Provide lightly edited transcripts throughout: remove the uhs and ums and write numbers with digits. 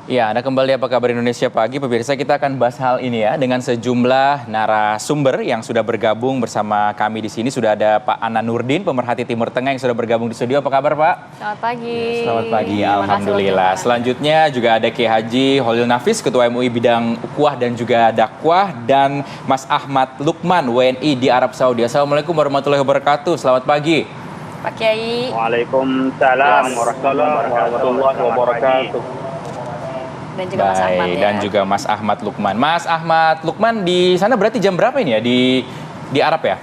Ya, Anda kembali apa kabar Indonesia Pagi. Pemirsa, kita akan bahas hal ini ya dengan sejumlah narasumber yang sudah bergabung bersama kami di sini. Sudah ada Pak Ana Nurdin, pemerhati Timur Tengah yang sudah bergabung di studio. Apa kabar, Pak? Selamat pagi. Selamat pagi, Terima kasih alhamdulillah. waktunya. Selanjutnya juga ada Kiai Haji Holil Nafis, Ketua MUI bidang Ukhuwah dan juga Dakwah, dan Mas Ahmad Lukman, WNI di Arab Saudi. Assalamualaikum warahmatullahi wabarakatuh. Selamat pagi. Pak Kiai. Waalaikumsalam warahmatullahi wabarakatuh. Dan juga Mas Ahmad ya. Dan juga Mas Ahmad Lukman. Mas Ahmad Lukman di sana berarti jam berapa ini ya di Arab ya?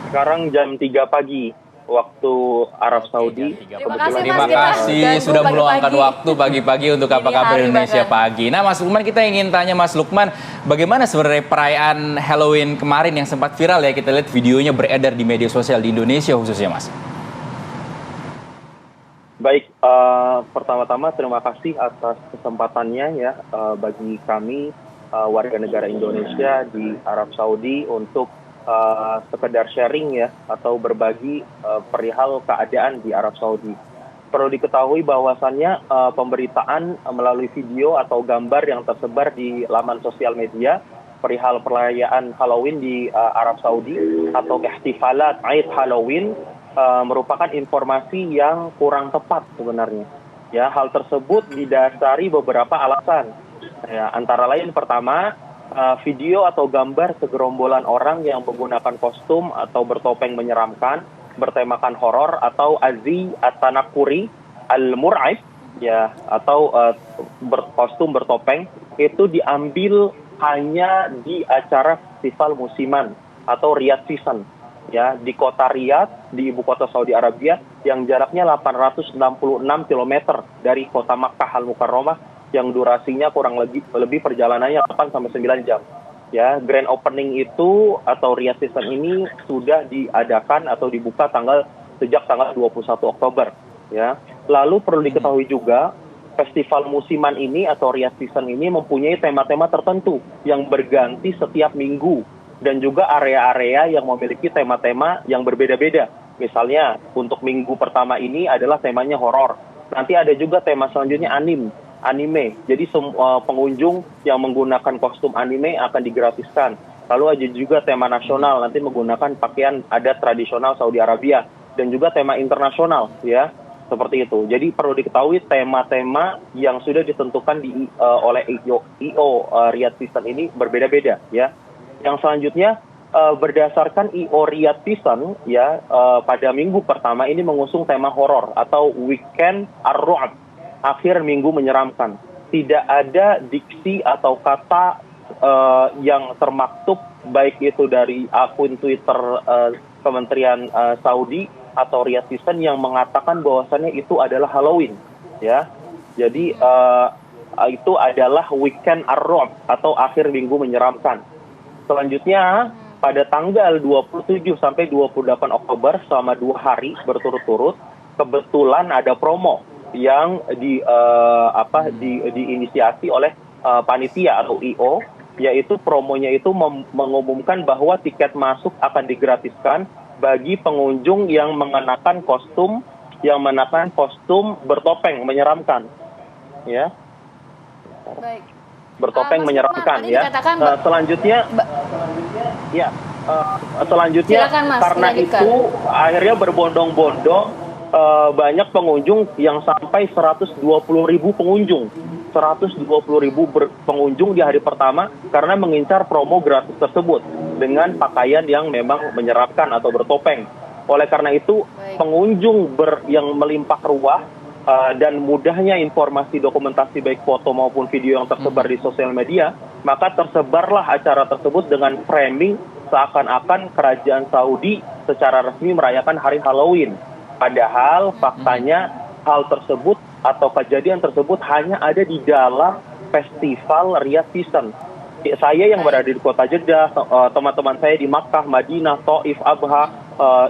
Sekarang jam 3 pagi waktu Arab Saudi. Terima kasih sudah meluangkan waktu pagi-pagi untuk apa kabar Indonesia Pagi. Nah, Mas Lukman, kita ingin tanya Mas Lukman, bagaimana sebenarnya perayaan Halloween kemarin yang sempat viral ya, kita lihat videonya beredar di media sosial di Indonesia khususnya, Mas? Baik, pertama-tama terima kasih atas kesempatannya ya bagi kami warga negara Indonesia di Arab Saudi untuk sekedar sharing ya atau berbagi perihal keadaan di Arab Saudi. Perlu diketahui bahwasannya pemberitaan melalui video atau gambar yang tersebar di laman sosial media perihal perayaan Halloween di Arab Saudi atau ihtifalat Eid Halloween merupakan informasi yang kurang tepat sebenarnya. Ya, hal tersebut didasari beberapa alasan. Ya, antara lain pertama, video atau gambar segerombolan orang yang menggunakan kostum atau bertopeng menyeramkan, bertemakan horor atau azi at-tanakuri al-mur'ib ya atau berkostum bertopeng itu diambil hanya di acara festival musiman atau Riyadh Season. Ya, di kota Riyadh, di ibu kota Saudi Arabia, yang jaraknya 866 km dari kota Makkah Al-Mukarramah, yang durasinya kurang lebih perjalanannya 8 sampai 9 jam. Ya, grand opening itu atau Riyadh Season ini sudah diadakan atau dibuka sejak tanggal 21 Oktober. Ya, lalu perlu diketahui juga, festival musiman ini atau Riyadh Season ini mempunyai tema-tema tertentu yang berganti setiap minggu. Dan juga area-area yang memiliki tema-tema yang berbeda-beda. Misalnya untuk minggu pertama ini adalah temanya horor. Nanti ada juga tema selanjutnya anime. Jadi pengunjung yang menggunakan kostum anime akan digratiskan. Lalu ada juga tema nasional, nanti menggunakan pakaian adat tradisional Saudi Arabia. Dan juga tema internasional, ya, seperti itu. Jadi perlu diketahui tema-tema yang sudah ditentukan oleh IO Riyadh Season ini berbeda-beda, ya. Yang selanjutnya berdasarkan IO Riyadh Season ya pada minggu pertama ini mengusung tema horor atau Weekend Ar-Ru'b, akhir minggu menyeramkan. Tidak ada diksi atau kata yang termaktub baik itu dari akun Twitter Kementerian Saudi atau Riyadh Season yang mengatakan bahwasannya itu adalah Halloween ya. Jadi itu adalah Weekend Ar-Ru'b atau akhir minggu menyeramkan. Selanjutnya, pada tanggal 27 sampai 28 Oktober selama 2 hari berturut-turut, kebetulan ada promo yang diinisiasi oleh panitia atau IO, yaitu promonya itu mengumumkan bahwa tiket masuk akan digratiskan bagi pengunjung yang mengenakan kostum bertopeng menyeramkan. Ya. Baik. Bertopeng menyeramkan ya. Selanjutnya silakan, Mas, karena dilanjutkan. itu akhirnya berbondong-bondong banyak pengunjung yang sampai 120.000 pengunjung. 120.000 pengunjung di hari pertama karena mengincar promo gratis tersebut dengan pakaian yang memang menyeramkan atau bertopeng. Oleh karena itu, pengunjung yang melimpah ruah dan mudahnya informasi dokumentasi baik foto maupun video yang tersebar di sosial media, maka tersebarlah acara tersebut dengan framing seakan-akan kerajaan Saudi secara resmi merayakan hari Halloween. Padahal faktanya hal tersebut atau kejadian tersebut hanya ada di dalam festival Riyadh Season. Saya yang berada di kota Jeddah, teman-teman saya di Makkah, Madinah, Taif, Abha,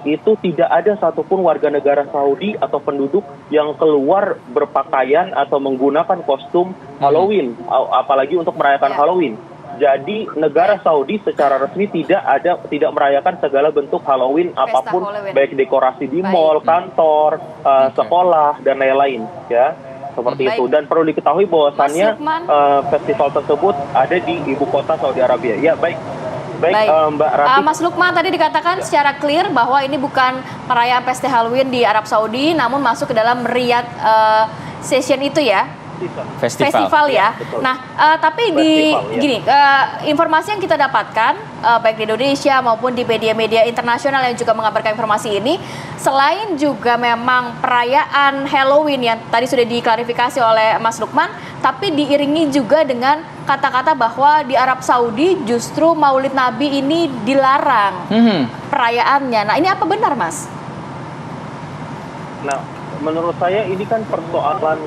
itu tidak ada satupun warga negara Saudi atau penduduk yang keluar berpakaian atau menggunakan kostum Halloween, apalagi untuk merayakan Halloween. Jadi negara Saudi secara resmi tidak merayakan segala bentuk Halloween apapun, baik dekorasi di mall, kantor, sekolah dan lain-lain. Ya. seperti Baik. itu. Dan perlu diketahui bahwasannya Mas Lukman. festival tersebut ada di ibu kota Saudi Arabia. Ya, baik. Baik, Mbak Ratih. Mas Lukman, tadi dikatakan secara clear bahwa ini bukan perayaan pesta Halloween di Arab Saudi, namun masuk ke dalam Riyadh session itu ya? Festival ya. Betul. Nah, tapi gini, informasi yang kita dapatkan baik di Indonesia maupun di media-media internasional yang juga mengabarkan informasi ini, selain juga memang perayaan Halloween yang tadi sudah diklarifikasi oleh Mas Lukman, tapi diiringi juga dengan kata-kata bahwa di Arab Saudi justru Maulid Nabi ini dilarang perayaannya. Nah, ini apa benar, Mas? Nah, menurut saya ini kan persoalan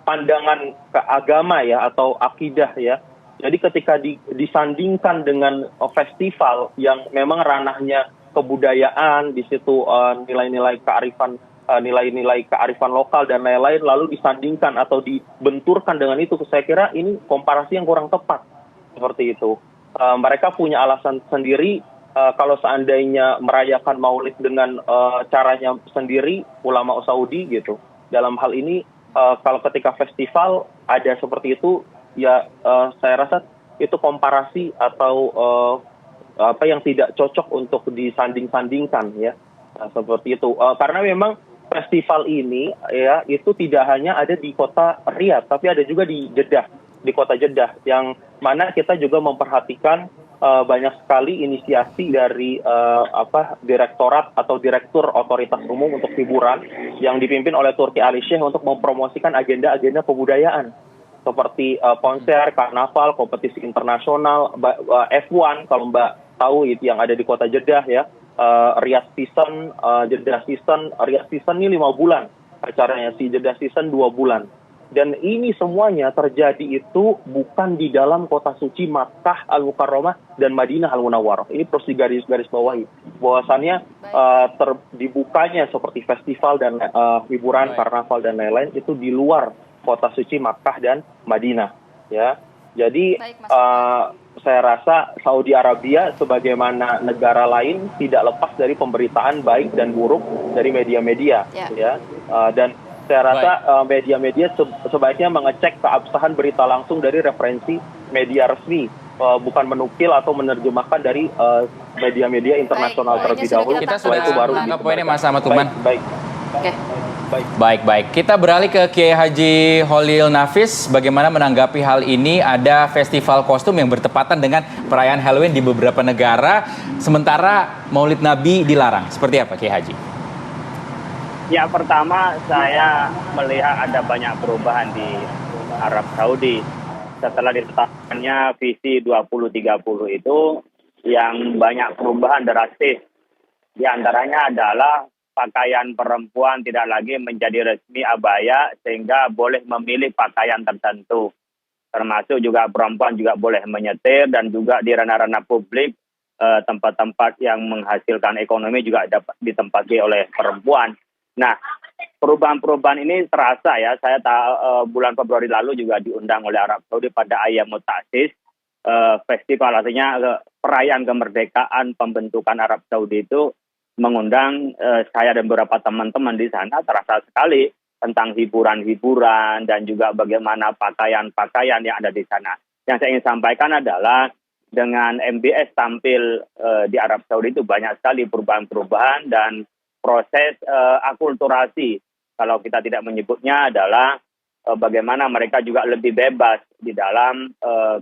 pandangan ke agama ya atau akidah ya. Jadi ketika disandingkan dengan festival yang memang ranahnya kebudayaan, di situ nilai-nilai kearifan nilai-nilai kearifan lokal dan lain-lain, lalu disandingkan atau dibenturkan dengan itu, saya kira ini komparasi yang kurang tepat seperti itu. Mereka punya alasan sendiri. Kalau seandainya merayakan Maulid dengan caranya sendiri, ulama Saudi gitu. Dalam hal ini, kalau ketika festival ada seperti itu, ya saya rasa itu komparasi atau apa yang tidak cocok untuk disanding-sandingkan ya, seperti itu. Karena memang festival ini ya itu tidak hanya ada di kota Riyadh, tapi ada juga di Jeddah, di kota Jeddah, yang mana kita juga memperhatikan banyak sekali inisiasi dari direktorat atau direktur otoritas umum untuk hiburan yang dipimpin oleh Turki Ali Sheikh untuk mempromosikan agenda-agenda kebudayaan seperti konser, karnaval, kompetisi internasional, F1 kalau Mbak tahu itu yang ada di kota Jeddah ya, Riyadh Season, Jeddah Season, Riyadh Season ini 5 bulan acaranya, si Jeddah Season 2 bulan. Dan ini semuanya terjadi itu bukan di dalam kota suci Makkah Al-Mukarramah dan Madinah Al-Munawwarah. Ini terus digaris bawahi. Bahwasannya dibukanya seperti festival dan hiburan, karnaval dan lain-lain itu di luar kota suci Makkah dan Madinah. Ya, jadi saya rasa Saudi Arabia sebagaimana negara lain tidak lepas dari pemberitaan baik dan buruk dari media-media. Ya, dan saya rasa media-media sebaiknya mengecek keabsahan berita langsung dari referensi media resmi, bukan menukil atau menerjemahkan dari media-media internasional terlebih dahulu. Kita sudah menangkap poinnya Mas Ahmad Lukman. Baik. Kita beralih ke Kiai Haji Holil Nafis. Bagaimana menanggapi hal ini? Ada festival kostum yang bertepatan dengan perayaan Halloween di beberapa negara, sementara Maulid Nabi dilarang. Seperti apa Kiai Haji? Ya, pertama saya melihat ada banyak perubahan di Arab Saudi. Setelah ditetapkannya visi 2030 itu yang banyak perubahan drastis. Di antaranya adalah pakaian perempuan tidak lagi menjadi resmi abaya sehingga boleh memilih pakaian tertentu. Termasuk juga perempuan juga boleh menyetir dan juga di ranah-ranah publik tempat-tempat yang menghasilkan ekonomi juga dapat ditempati oleh perempuan. Nah, perubahan-perubahan ini terasa ya. Saya bulan Februari lalu juga diundang oleh Arab Saudi pada Ayyamut Ta'sis, festival artinya perayaan kemerdekaan pembentukan Arab Saudi itu mengundang saya dan beberapa teman-teman di sana. Terasa sekali tentang hiburan-hiburan dan juga bagaimana pakaian-pakaian yang ada di sana. Yang saya ingin sampaikan adalah dengan MBS tampil di Arab Saudi itu banyak sekali perubahan-perubahan dan proses akulturasi, kalau kita tidak menyebutnya adalah bagaimana mereka juga lebih bebas di dalam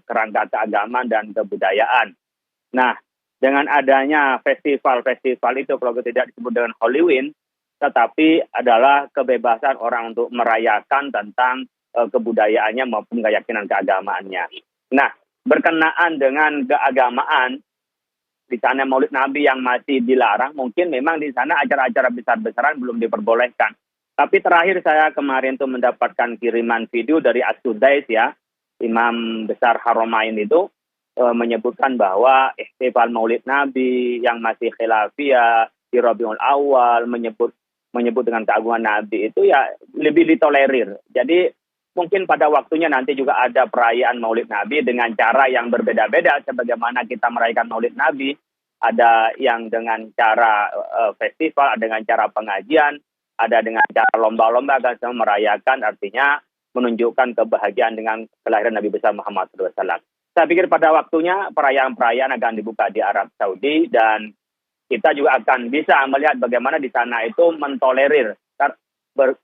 kerangka keagamaan dan kebudayaan. Nah, dengan adanya festival-festival itu, kalau tidak disebut dengan Halloween, tetapi adalah kebebasan orang untuk merayakan tentang kebudayaannya maupun keyakinan keagamaannya. Nah, berkenaan dengan keagamaan, di sana Maulid Nabi yang masih dilarang, mungkin memang di sana acara-acara besar-besaran belum diperbolehkan. Tapi terakhir saya kemarin tuh mendapatkan kiriman video dari As-Sudais ya, Imam Besar Haramain itu menyebutkan bahwa festival Maulid Nabi yang masih khilafiyah di Rabiul Awal menyebut dengan keagungan Nabi itu ya lebih ditolerir. Jadi mungkin pada waktunya nanti juga ada perayaan Maulid Nabi dengan cara yang berbeda-beda sebagaimana kita merayakan Maulid Nabi. Ada yang dengan cara festival, ada dengan cara pengajian, ada dengan cara lomba-lomba kan semua merayakan, artinya menunjukkan kebahagiaan dengan kelahiran Nabi besar Muhammad SAW. Saya pikir pada waktunya perayaan-perayaan akan dibuka di Arab Saudi dan kita juga akan bisa melihat bagaimana di sana itu mentolerir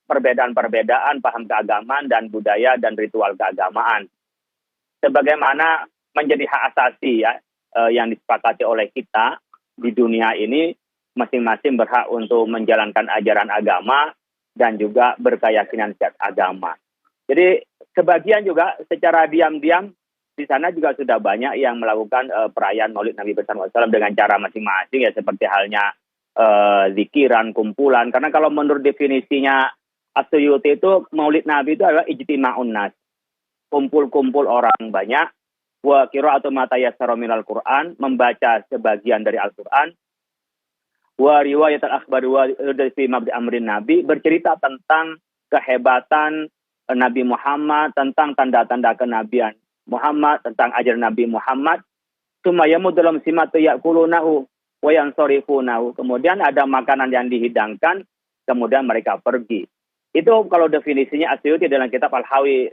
perbedaan-perbedaan paham keagamaan dan budaya dan ritual keagamaan. Sebagaimana menjadi hak asasi ya yang disepakati oleh kita di dunia ini, masing-masing berhak untuk menjalankan ajaran agama dan juga berkeyakinan agama. Jadi sebagian juga secara diam-diam di sana juga sudah banyak yang melakukan perayaan Maulid Nabi besar SAW dengan cara masing-masing ya, seperti halnya zikiran, kumpulan. Karena kalau menurut definisinya As-Suyuti itu Maulid Nabi itu adalah ijtima'un nas, kumpul-kumpul orang banyak, wa qira'atu ma tayassara minal Qur'an, membaca sebagian dari Al-Qur'an, wa riwayat al-akhbar wa fi mabdi amrin Nabi, bercerita tentang kehebatan Nabi Muhammad, tentang tanda-tanda kenabian Muhammad, tentang ajaran Nabi Muhammad. Sumayamu dalam simatu yakulunahu wa yansorifunahu. Kemudian ada makanan yang dihidangkan, kemudian mereka pergi. Itu kalau definisinya As-Suyuti dalam kitab Al-Hawi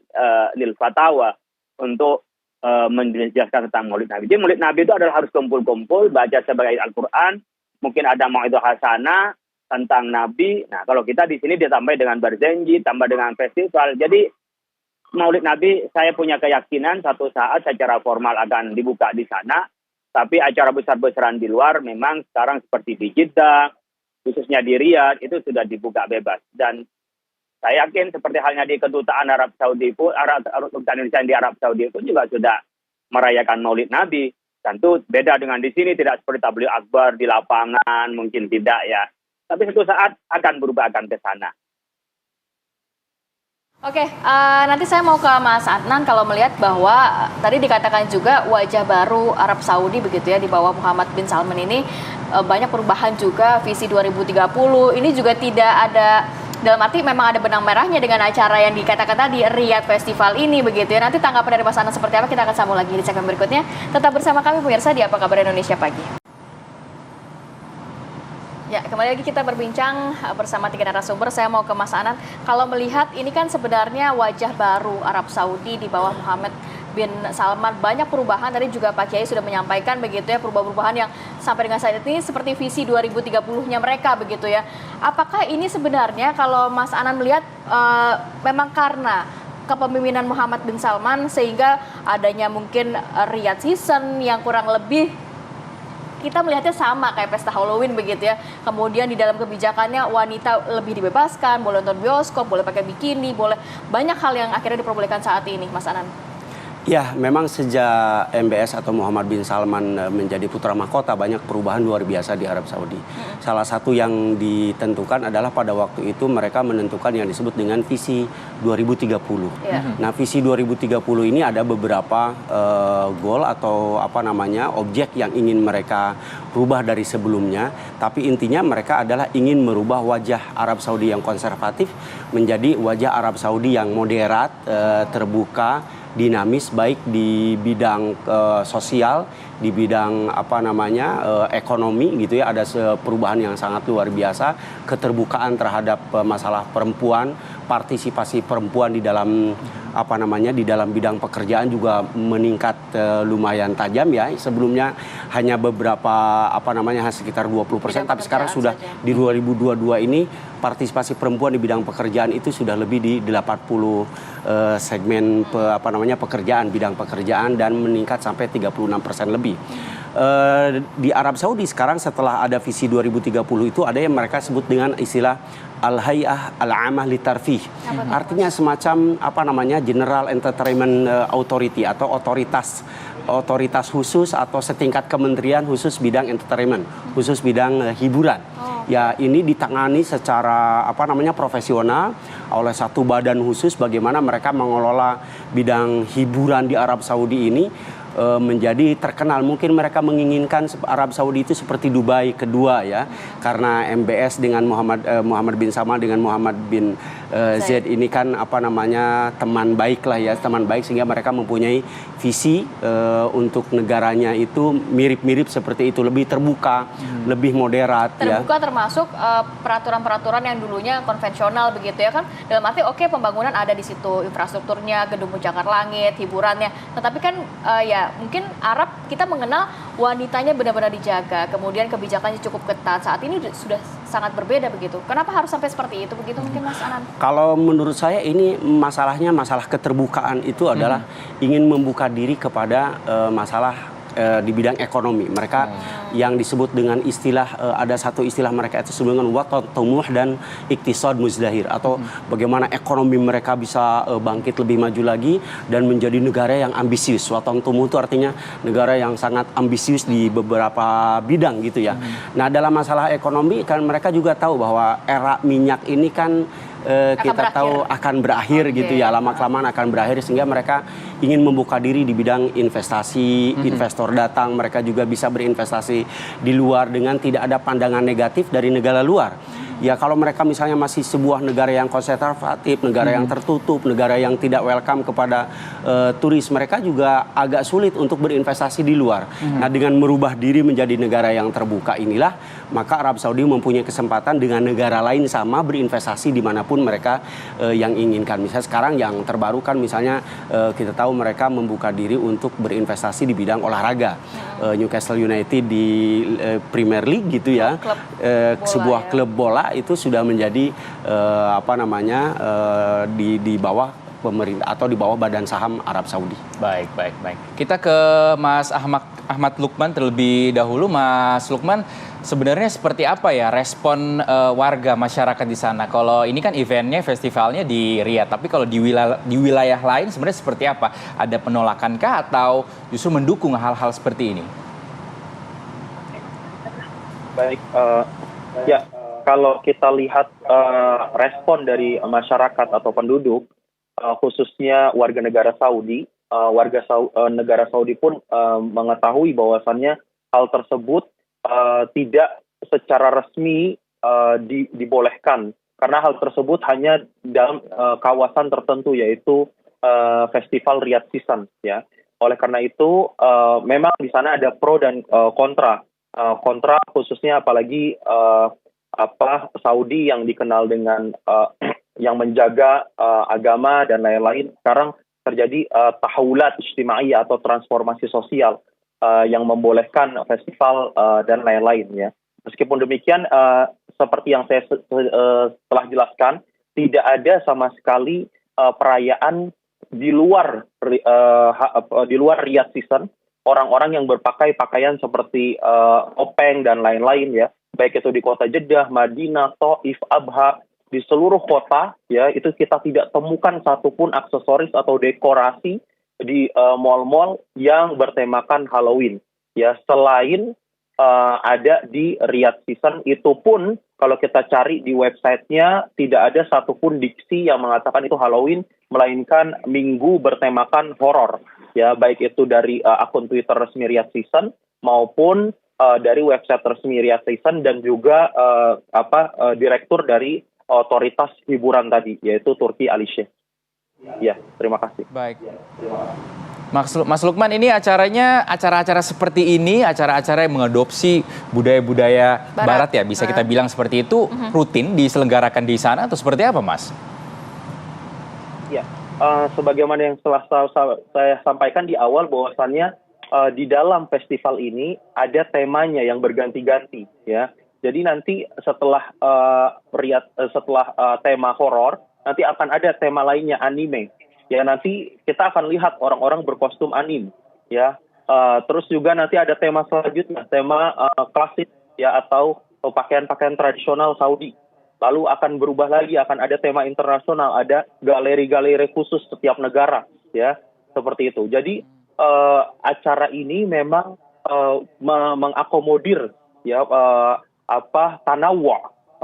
lil Fatawa untuk menjelaskan tentang Maulid Nabi. Jadi Maulid Nabi itu adalah harus kumpul-kumpul, baca sebagai Al-Quran, mungkin ada mau'idhah hasanah tentang Nabi. Nah, kalau kita di sini ditambah dengan berjanji, tambah dengan festival. Jadi Maulid Nabi saya punya keyakinan satu saat secara formal akan dibuka di sana. Tapi acara besar-besaran di luar memang sekarang seperti di Jeddah, khususnya di Riyadh, itu sudah dibuka bebas. Dan saya yakin seperti halnya di kedutaan Arab Saudi pun, kedutaan Indonesia di Arab Saudi pun juga sudah merayakan Maulid Nabi. Tentu beda dengan di sini, tidak seperti tabligh akbar di lapangan, mungkin tidak ya. Tapi suatu saat akan berubah, akan ke sana. Oke, nanti saya mau ke Mas Adnan. Kalau melihat bahwa tadi dikatakan juga wajah baru Arab Saudi begitu ya, di bawah Muhammad bin Salman ini banyak perubahan juga, visi 2030 ini juga tidak ada, dalam arti memang ada benang merahnya dengan acara yang dikatakan tadi Riyadh Festival ini begitu ya. Nanti tanggapan dari Mas Adnan seperti apa kita akan sambung lagi di segmen berikutnya. Tetap bersama kami pemirsa di Apa Kabar Indonesia Pagi. Ya, kembali lagi kita berbincang bersama 3 narasumber. Saya mau ke Mas Anan. Kalau melihat ini kan sebenarnya wajah baru Arab Saudi di bawah Muhammad bin Salman, banyak perubahan. Tadi juga Pak Kiai sudah menyampaikan begitu ya, perubahan-perubahan yang sampai dengan saat ini seperti visi 2030-nya mereka begitu ya. Apakah ini sebenarnya kalau Mas Anan melihat memang karena kepemimpinan Muhammad bin Salman sehingga adanya mungkin Riyadh Season yang kurang lebih kita melihatnya sama kayak pesta Halloween begitu ya. Kemudian di dalam kebijakannya wanita lebih dibebaskan, boleh nonton bioskop, boleh pakai bikini, boleh banyak hal yang akhirnya diperbolehkan saat ini, Mas Anan. Ya, memang sejak MBS atau Muhammad bin Salman menjadi putra mahkota, banyak perubahan luar biasa di Arab Saudi. Salah satu yang ditentukan adalah pada waktu itu mereka menentukan yang disebut dengan visi 2030. Nah, visi 2030 ini ada beberapa goal atau objek yang ingin mereka rubah dari sebelumnya. Tapi intinya mereka adalah ingin merubah wajah Arab Saudi yang konservatif menjadi wajah Arab Saudi yang moderat, terbuka, dinamis, baik di bidang sosial, di bidang ekonomi gitu ya. Ada perubahan yang sangat luar biasa, keterbukaan terhadap masalah perempuan, partisipasi perempuan di dalam di dalam bidang pekerjaan juga meningkat lumayan tajam ya. Sebelumnya hanya beberapa sekitar 20%, tapi sekarang sudah saja. Di 2022 ini partisipasi perempuan di bidang pekerjaan itu sudah lebih di 80 segmen pekerjaan, bidang pekerjaan, dan meningkat sampai 36% lebih. Di Arab Saudi sekarang setelah ada visi 2030 itu ada yang mereka sebut dengan istilah Al-Hay'ah Al-Amah Litarfih. Artinya semacam General Entertainment Authority atau otoritas khusus atau setingkat kementerian khusus bidang entertainment, khusus bidang hiburan. Ya, ini ditangani secara profesional oleh satu badan khusus bagaimana mereka mengelola bidang hiburan di Arab Saudi ini menjadi terkenal. Mungkin mereka menginginkan Arab Saudi itu seperti Dubai kedua ya, karena MBS dengan Muhammad bin Salman dengan Muhammad bin Z ini kan apa namanya teman baik lah ya, teman baik, sehingga mereka mempunyai visi untuk negaranya itu mirip-mirip seperti itu, lebih terbuka, lebih moderat ya. Terbuka termasuk peraturan-peraturan yang dulunya konvensional begitu ya kan, dalam arti oke, pembangunan ada di situ, infrastrukturnya, gedung pencakar langit, hiburannya, tetapi kan ya mungkin Arab kita mengenal wanitanya benar-benar dijaga, kemudian kebijakannya cukup ketat. Saat ini sudah sangat berbeda begitu. Kenapa harus sampai seperti itu begitu mungkin Mas Anan? Kalau menurut saya ini masalahnya, masalah keterbukaan itu adalah ingin membuka diri kepada masalah di bidang ekonomi. Mereka yang disebut dengan istilah, ada satu istilah mereka itu sebut dengan watot tumuh dan iktisad muzdahir, atau bagaimana ekonomi mereka bisa bangkit lebih maju lagi dan menjadi negara yang ambisius. Watot tumuh itu artinya negara yang sangat ambisius di beberapa bidang gitu ya. Nah, dalam masalah ekonomi kan mereka juga tahu bahwa era minyak ini kan kita tahu akan berakhir gitu ya, lama-kelamaan akan berakhir, sehingga mereka ingin membuka diri di bidang investasi, investor datang, mereka juga bisa berinvestasi di luar dengan tidak ada pandangan negatif dari negara luar. Ya kalau mereka misalnya masih sebuah negara yang konservatif, negara yang tertutup, negara yang tidak welcome kepada turis, mereka juga agak sulit untuk berinvestasi di luar. Nah, dengan merubah diri menjadi negara yang terbuka inilah, maka Arab Saudi mempunyai kesempatan dengan negara lain sama berinvestasi dimanapun mereka yang inginkan. Misalnya sekarang yang terbaru kan misalnya kita tahu mereka membuka diri untuk berinvestasi di bidang olahraga. Newcastle United di Premier League gitu ya, sebuah klub bola itu sudah menjadi di bawah pemerintah atau di bawah badan saham Arab Saudi. Baik. Kita ke Mas Ahmad Lukman terlebih dahulu. Mas Lukman, sebenarnya seperti apa ya respon warga masyarakat di sana? Kalau ini kan eventnya, festivalnya di Riyadh, tapi kalau di wilayah lain sebenarnya seperti apa? Ada penolakankah atau justru mendukung hal-hal seperti ini? Baik, ya kalau kita lihat respon dari masyarakat atau penduduk, khususnya warga negara Saudi, negara Saudi pun mengetahui bahwasannya hal tersebut tidak secara resmi dibolehkan, karena hal tersebut hanya dalam kawasan tertentu, yaitu festival Riyadh Season ya. Oleh karena itu memang di sana ada pro dan kontra. Kontra khususnya apalagi Saudi yang dikenal dengan yang menjaga agama dan lain-lain, sekarang terjadi tahawulat ijtimaiyah atau transformasi sosial yang membolehkan festival dan lain-lain ya. Meskipun demikian, seperti yang saya telah jelaskan, tidak ada sama sekali perayaan di luar Riyadh Season, orang-orang yang berpakaian seperti openg dan lain-lain ya, baik itu di kota Jeddah, Madinah, Taif, Abha, di seluruh kota ya, itu kita tidak temukan satupun aksesoris atau dekorasi di mal-mal yang bertemakan Halloween ya, selain ada di Riyadh Season. Itu pun kalau kita cari di websitenya tidak ada satupun diksi yang mengatakan itu Halloween, melainkan minggu bertemakan horor ya, baik itu dari akun Twitter resmi Riyadh Season maupun dari website resmi Riyadh Season, dan juga direktur dari otoritas hiburan tadi, yaitu Turki Ali Sheikh. Ya, terima kasih. Baik. Mas Lukman, ini acara-acara seperti ini, acara-acara yang mengadopsi budaya-budaya Barat ya, bisa kita bilang seperti itu, rutin diselenggarakan di sana atau seperti apa, Mas? Ya, sebagaimana yang telah saya sampaikan di awal, bahwasannya di dalam festival ini ada temanya yang berganti-ganti ya. Jadi nanti setelah tema horor, nanti akan ada tema lainnya, anime. Ya, nanti kita akan lihat orang-orang berkostum anime ya. Terus juga nanti ada tema selanjutnya, tema klasik ya, atau pakaian-pakaian tradisional Saudi. Lalu akan berubah lagi, akan ada tema internasional, ada galeri-galeri khusus setiap negara ya, seperti itu. Jadi acara ini memang mengakomodir ya tanawwu,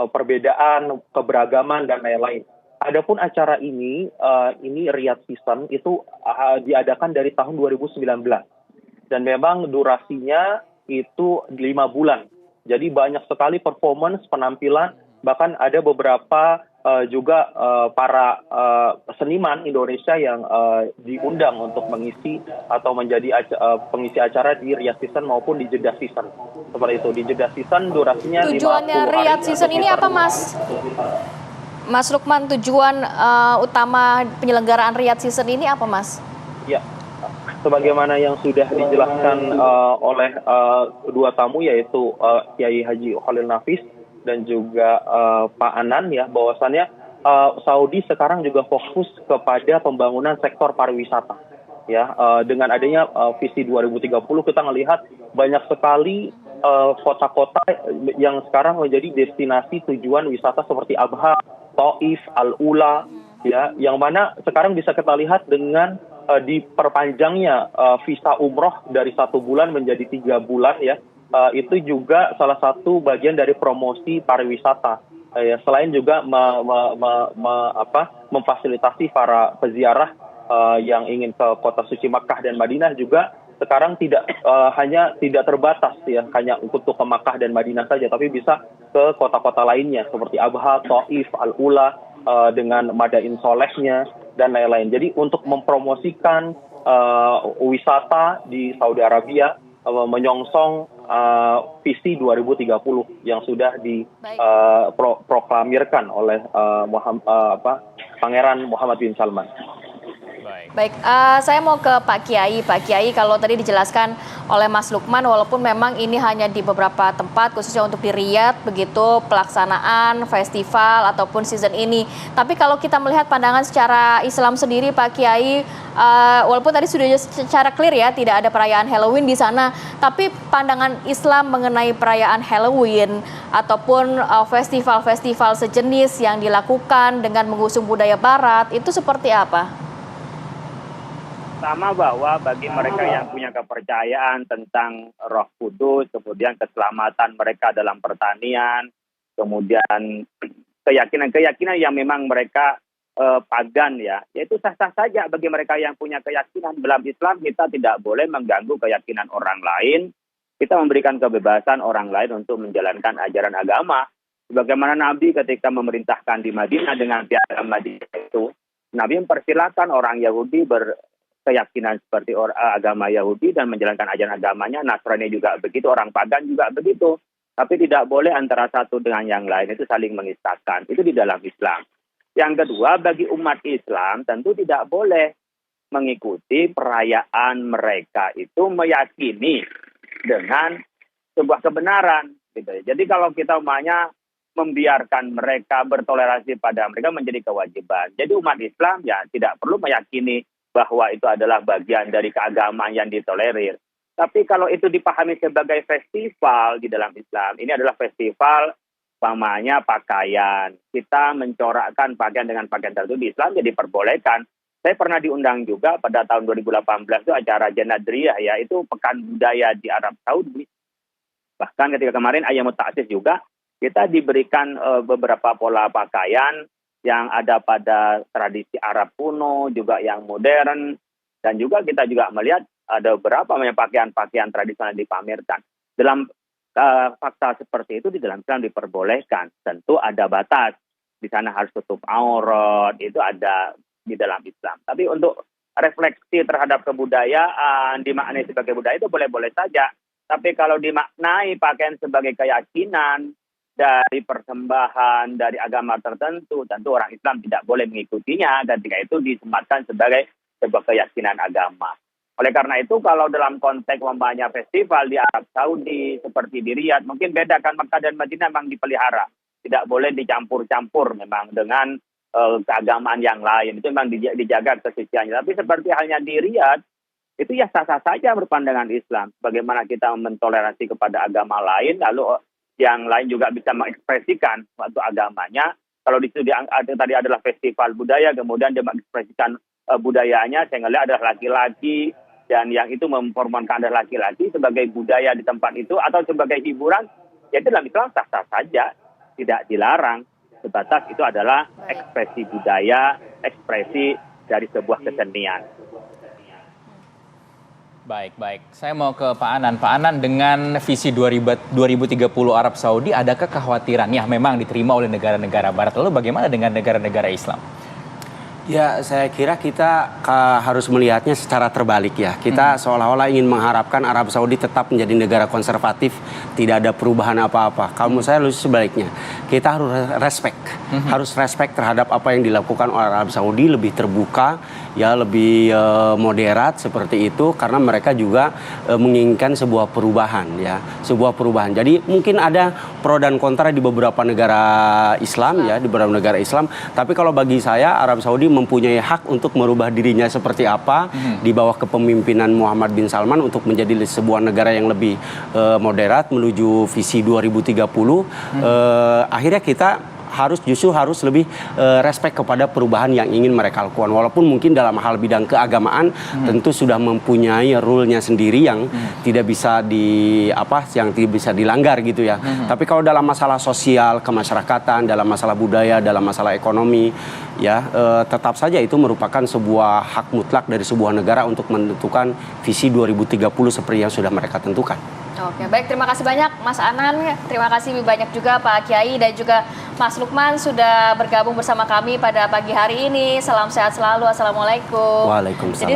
perbedaan, keberagaman dan lain-lain. Adapun acara ini Riyadh Season itu diadakan dari tahun 2019 dan memang durasinya itu 5 bulan. Jadi banyak sekali performance, penampilan, bahkan ada beberapa juga para seniman Indonesia yang diundang untuk mengisi atau menjadi pengisi acara di Riyadh Season maupun di Jeddah Season. Seperti itu, di Jeddah Season durasinya 50 hari. Tujuannya Riyadh Season ini apa, Mas? Mas Lukman, tujuan utama penyelenggaraan Riyadh Season ini apa, Mas? Ya, sebagaimana yang sudah dijelaskan oleh kedua tamu, yaitu Kiai Haji Khalil Nafis dan juga Pak Anan, ya, bahwasannya Saudi sekarang juga fokus kepada pembangunan sektor pariwisata, ya. Dengan adanya visi 2030 kita melihat banyak sekali kota-kota yang sekarang menjadi destinasi tujuan wisata seperti Abha, Taif, Al-Ula, ya, yang mana sekarang bisa kita lihat dengan diperpanjangnya visa umroh dari 1 bulan menjadi 3 bulan, ya. Itu juga salah satu bagian dari promosi pariwisata. Ya, selain juga memfasilitasi para peziarah yang ingin ke kota suci Makkah dan Madinah juga sekarang tidak terbatas, ya, hanya untuk ke Makkah dan Madinah saja, tapi bisa ke kota-kota lainnya seperti Abha, Taif, Al-Ula dengan Madain Solehnya dan lain-lain. Jadi untuk mempromosikan wisata di Saudi Arabia menyongsong visi 2030 yang sudah diproklamirkan oleh Pangeran Muhammad bin Salman. Baik, saya mau ke Pak Kiai. Pak Kiai, kalau tadi dijelaskan oleh Mas Lukman, walaupun memang ini hanya di beberapa tempat, khususnya untuk di Riyadh, begitu pelaksanaan festival ataupun season ini. Tapi kalau kita melihat pandangan secara Islam sendiri, Pak Kiai, walaupun tadi sudah secara clear ya, tidak ada perayaan Halloween di sana, tapi pandangan Islam mengenai perayaan Halloween ataupun festival-festival sejenis yang dilakukan dengan mengusung budaya Barat, itu seperti apa? Pertama, bahwa bagi mereka yang punya kepercayaan tentang Roh Kudus, kemudian keselamatan mereka dalam pertanian, kemudian keyakinan-keyakinan yang memang mereka pagan, ya, yaitu sah-sah saja bagi mereka yang punya keyakinan. Dalam Islam kita tidak boleh mengganggu keyakinan orang lain. Kita memberikan kebebasan orang lain untuk menjalankan ajaran agama. Sebagaimana Nabi ketika memerintahkan di Madinah dengan piagam Madinah itu, Nabi mempersilahkan orang Yahudi keyakinan seperti agama Yahudi dan menjalankan ajaran agamanya. Nasrani juga begitu, orang pagan juga begitu. Tapi tidak boleh antara satu dengan yang lain, itu saling mengistakan. Itu di dalam Islam. Yang kedua, bagi umat Islam tentu tidak boleh mengikuti perayaan mereka itu meyakini dengan sebuah kebenaran. Gitu. Jadi kalau kita umumnya membiarkan mereka bertoleransi pada mereka menjadi kewajiban. Jadi umat Islam ya tidak perlu meyakini bahwa itu adalah bagian dari keagamaan yang ditolerir. Tapi kalau itu dipahami sebagai festival di dalam Islam, ini adalah festival umpamanya pakaian. Kita mencorakkan pakaian dengan pakaian tertentu di Islam jadi diperbolehkan. Saya pernah diundang juga pada tahun 2018 itu acara Janadriyah, ya, itu pekan budaya di Arab Saudi. Bahkan ketika kemarin Ayyamut Ta'sis juga kita diberikan beberapa pola pakaian yang ada pada tradisi Arab kuno, juga yang modern, dan juga kita juga melihat ada beberapa pakaian-pakaian tradisional dipamerkan. Dalam fakta seperti itu di dalam Islam diperbolehkan, tentu ada batas. Di sana harus tutup aurat, itu ada di dalam Islam. Tapi untuk refleksi terhadap kebudayaan, dimaknai sebagai budaya itu boleh-boleh saja. Tapi kalau dimaknai pakaian sebagai keyakinan, dari persembahan, dari agama tertentu, tentu orang Islam tidak boleh mengikutinya ketika itu disematkan sebagai sebuah keyakinan agama. Oleh karena itu, kalau dalam konteks umpamanya festival di Arab Saudi, seperti di Riyadh, mungkin beda kan, Makkah dan Madinah memang dipelihara. Tidak boleh dicampur-campur memang dengan keagamaan yang lain. Itu memang dijaga kesuciannya. Tapi seperti halnya di Riyadh, itu ya sah-sah saja berpandangan Islam. Bagaimana kita mentoleransi kepada agama lain, lalu yang lain juga bisa mengekspresikan suatu agamanya. Kalau di situ tadi adalah festival budaya, kemudian dia mengekspresikan budayanya, saya ngelihat adalah laki-laki, dan yang itu memformalkan adalah laki-laki sebagai budaya di tempat itu, atau sebagai hiburan, ya itu dalam Islam sah-sah saja, tidak dilarang. Sebatas itu adalah ekspresi budaya, ekspresi dari sebuah kesenian. Baik, baik. Saya mau ke Pak Anan. Pak Anan, dengan visi 2030 Arab Saudi, adakah kekhawatiran yang memang diterima oleh negara-negara Barat? Lalu bagaimana dengan negara-negara Islam? Ya, saya kira kita harus melihatnya secara terbalik ya. Kita seolah-olah ingin mengharapkan Arab Saudi tetap menjadi negara konservatif, tidak ada perubahan apa-apa. Kalau menurut saya harus sebaliknya. Kita harus respect terhadap apa yang dilakukan oleh Arab Saudi, lebih terbuka, ya lebih moderat seperti itu, karena mereka juga menginginkan sebuah perubahan ya, sebuah perubahan. Jadi mungkin ada pro dan kontra di beberapa negara Islam ya, di beberapa negara Islam. Tapi kalau bagi saya Arab Saudi mempunyai hak untuk merubah dirinya seperti apa di bawah kepemimpinan Muhammad bin Salman untuk menjadi sebuah negara yang lebih moderat menuju visi 2030. Akhirnya kita justru harus lebih respect kepada perubahan yang ingin mereka lakukan. Walaupun mungkin dalam hal bidang keagamaan tentu sudah mempunyai rule-nya sendiri yang tidak bisa yang tidak bisa dilanggar gitu ya. Tapi kalau dalam masalah sosial, kemasyarakatan, dalam masalah budaya, dalam masalah ekonomi ya, tetap saja itu merupakan sebuah hak mutlak dari sebuah negara untuk menentukan visi 2030 seperti yang sudah mereka tentukan. Oke, baik, terima kasih banyak Mas Anan, terima kasih banyak juga Pak Kiai dan juga Mas Lukman sudah bergabung bersama kami pada pagi hari ini. Salam sehat selalu, Assalamualaikum. Waalaikumsalam.